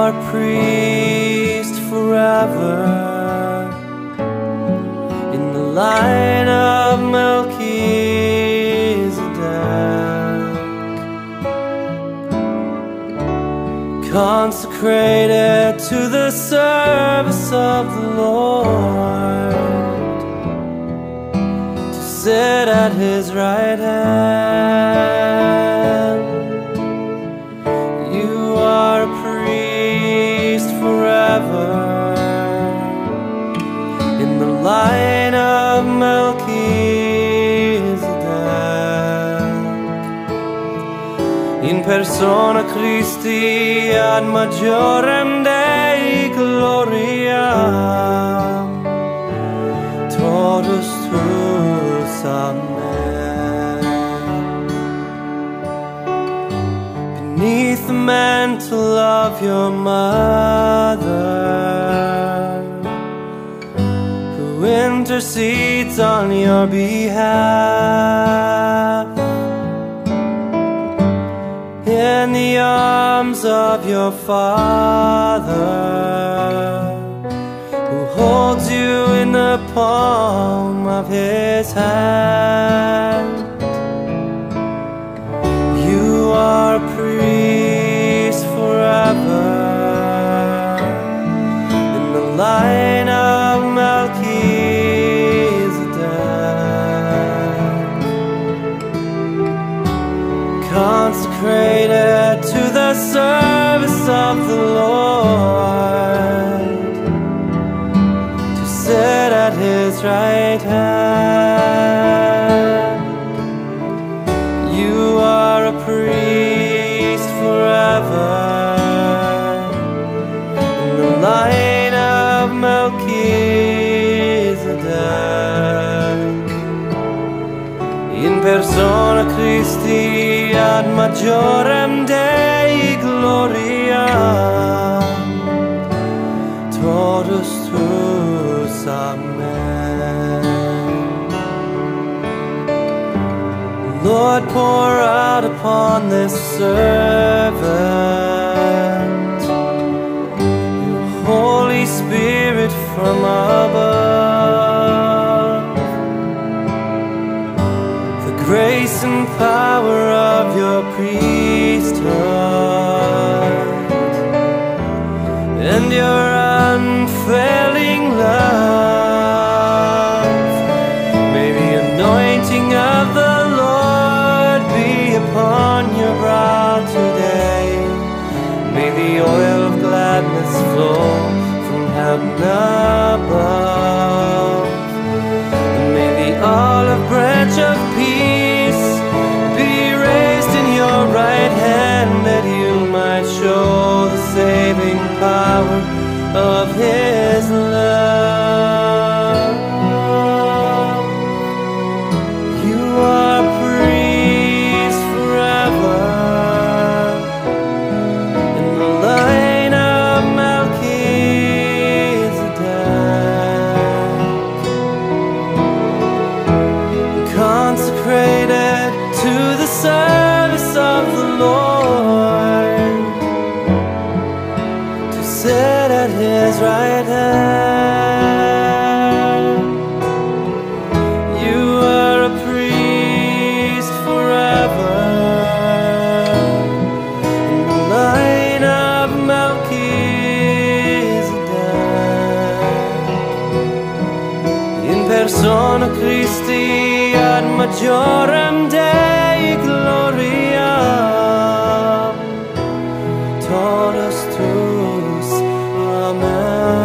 are priest forever in the line of Melchizedek, consecrated to the service of the Lord, to sit at His right hand. You are a priest forever in the line of Melchizedek, in persona Christi ad majorem Dei gloria, totus tuus, amen. Beneath the mantle of your mother, who intercedes on your behalf, in the arms of your Father, who holds you in the palm of His hand. You are a priest forever in the line of Melchizedek, consecrated to the service of the Lord, to sit at His right hand. You are a priest forever in the line of Melchizedek, in persona Christi ad majorem Dei gloria, totus tuus, amen. Lord, pour out upon this servant your Holy Spirit from above, the grace and power of your priesthood, and your unfailing love. May the anointing of the Lord be upon your brow today. May the oil of gladness flow from heaven above, and may the olive branch of peace be raised in your right hand, that you might show the saving power of His love. You are a priest forever in the line of Melchizedek, consecrated to the service of the Lord, to sit at His right hand. You are a priest forever in the line of Melchizedek, in persona Christi ad majorem Dei gloria, totus tuus, amen.